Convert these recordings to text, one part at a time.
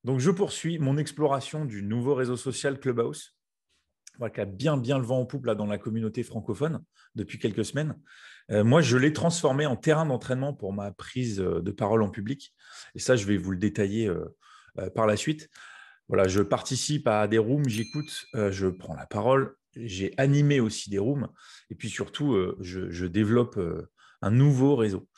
Donc, je poursuis mon exploration du nouveau réseau social Clubhouse, voilà, qui a bien le vent en poupe là, dans la communauté francophone depuis quelques semaines. Moi, je l'ai transformé en terrain d'entraînement pour ma prise de parole en public. Et ça, je vais vous le détailler par la suite. Voilà, je participe à des rooms, j'écoute, je prends la parole. J'ai animé aussi des rooms. Et puis surtout, je développe un nouveau réseau.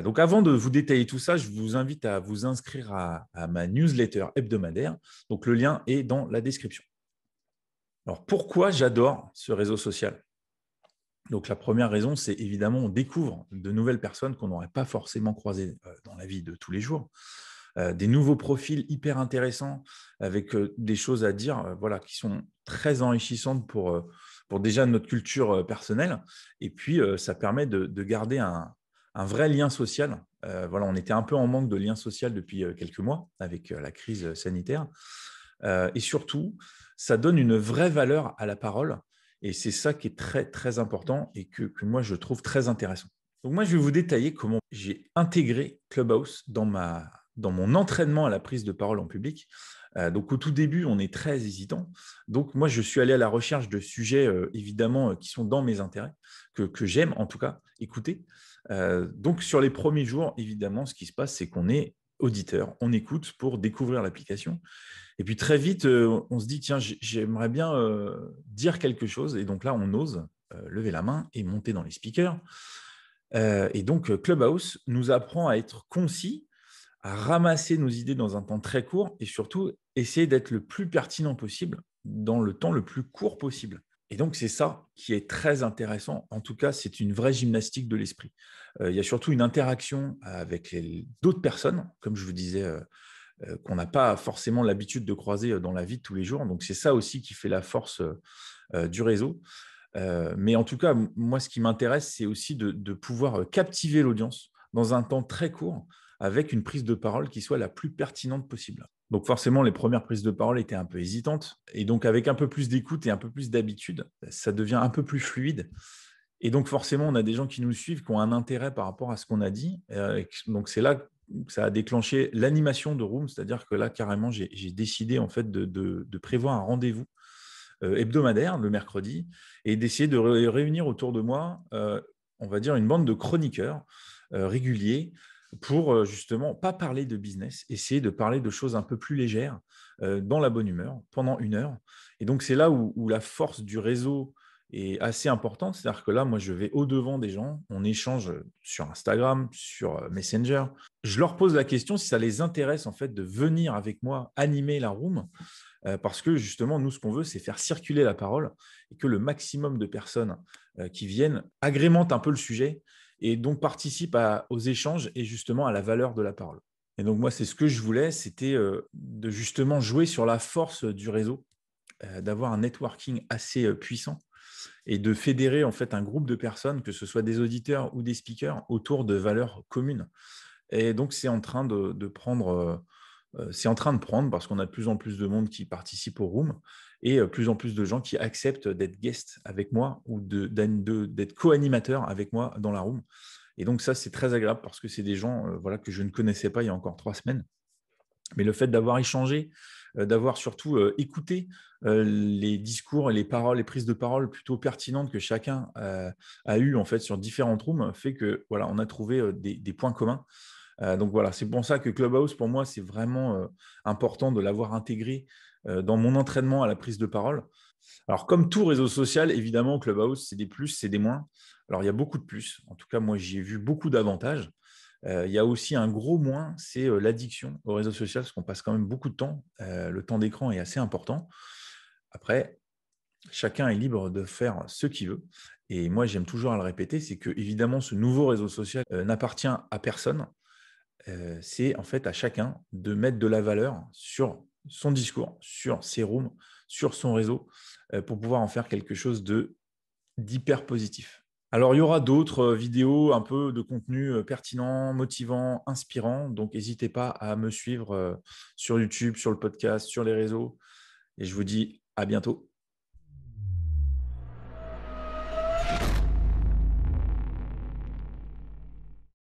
Donc, avant de vous détailler tout ça, je vous invite à vous inscrire à ma newsletter hebdomadaire. Donc, le lien est dans la description. Alors, pourquoi j'adore ce réseau social? Donc, la première raison, c'est évidemment, on découvre de nouvelles personnes qu'on n'aurait pas forcément croisées dans la vie de tous les jours. Des nouveaux profils hyper intéressants avec des choses à dire voilà, qui sont très enrichissantes pour déjà notre culture personnelle. Et puis, ça permet de garder un vrai lien social. Voilà, on était un peu en manque de lien social depuis quelques mois avec la crise sanitaire. Et surtout, ça donne une vraie valeur à la parole. Et c'est ça qui est très important et que moi, je trouve très intéressant. Donc moi, je vais vous détailler comment j'ai intégré Clubhouse dans mon entraînement à la prise de parole en public. Donc au tout début, on est très hésitant. Donc moi, je suis allé à la recherche de sujets, évidemment, qui sont dans mes intérêts, que j'aime en tout cas écouter. Donc sur les premiers jours, évidemment, ce qui se passe, c'est qu'on est auditeur, on écoute pour découvrir l'application. Et puis très vite, on se dit, tiens, j'aimerais bien dire quelque chose. Et donc là, on ose lever la main et monter dans les speakers. Et donc, Clubhouse nous apprend à être concis, à ramasser nos idées dans un temps très court et surtout essayer d'être le plus pertinent possible dans le temps le plus court possible. Et donc, c'est ça qui est très intéressant. En tout cas, c'est une vraie gymnastique de l'esprit. Il y a surtout une interaction avec d'autres personnes, comme je vous disais, qu'on n'a pas forcément l'habitude de croiser dans la vie de tous les jours. Donc, c'est ça aussi qui fait la force du réseau. Mais en tout cas, moi, ce qui m'intéresse, c'est aussi de pouvoir captiver l'audience dans un temps très court avec une prise de parole qui soit la plus pertinente possible. Donc forcément, les premières prises de parole étaient un peu hésitantes. Et donc, avec un peu plus d'écoute et un peu plus d'habitude, ça devient un peu plus fluide. Et donc, forcément, on a des gens qui nous suivent, qui ont un intérêt par rapport à ce qu'on a dit. Donc, c'est là que ça a déclenché l'animation de Room, c'est-à-dire que là, carrément, j'ai décidé en fait de prévoir un rendez-vous hebdomadaire le mercredi et d'essayer de réunir autour de moi, on va dire, une bande de chroniqueurs réguliers pour justement pas parler de business, essayer de parler de choses un peu plus légères dans la bonne humeur pendant 1 heure. Et donc, c'est là où la force du réseau est assez importante. C'est-à-dire que là, moi, je vais au-devant des gens, on échange sur Instagram, sur Messenger. Je leur pose la question si ça les intéresse en fait de venir avec moi animer la room parce que justement, nous, ce qu'on veut, c'est faire circuler la parole et que le maximum de personnes qui viennent agrémentent un peu le sujet et donc participent aux échanges et justement à la valeur de la parole. Et donc, moi, c'est ce que je voulais, c'était de justement jouer sur la force du réseau, d'avoir un networking assez puissant et de fédérer en fait un groupe de personnes, que ce soit des auditeurs ou des speakers, autour de valeurs communes. Et donc, c'est en train de prendre c'est en train de prendre parce qu'on a de plus en plus de monde qui participe au room et plus en plus de gens qui acceptent d'être guest avec moi ou d'être co-animateur avec moi dans la room. Et donc ça, c'est très agréable parce que c'est des gens voilà, que je ne connaissais pas il y a encore 3 semaines. Mais le fait d'avoir échangé, d'avoir surtout écouté les discours et les paroles, les prises de parole plutôt pertinentes que chacun a eues en fait sur différentes rooms fait que voilà, on a trouvé des points communs. Donc voilà, c'est pour ça que Clubhouse, pour moi, c'est vraiment important de l'avoir intégré dans mon entraînement à la prise de parole. Alors, comme tout réseau social, évidemment, Clubhouse, c'est des plus, c'est des moins. Alors, il y a beaucoup de plus. En tout cas, moi, j'y ai vu beaucoup d'avantages. Il y a aussi un gros moins, c'est l'addiction au réseau social, parce qu'on passe quand même beaucoup de temps. Le temps d'écran est assez important. Après, chacun est libre de faire ce qu'il veut. Et moi, j'aime toujours à le répéter, c'est que, évidemment, ce nouveau réseau social n'appartient à personne. C'est en fait à chacun de mettre de la valeur sur son discours, sur ses rooms, sur son réseau, pour pouvoir en faire quelque chose d'hyper positif. Alors, il y aura d'autres vidéos, un peu de contenu pertinent, motivant, inspirant. Donc, n'hésitez pas à me suivre sur YouTube, sur le podcast, sur les réseaux. Et je vous dis à bientôt.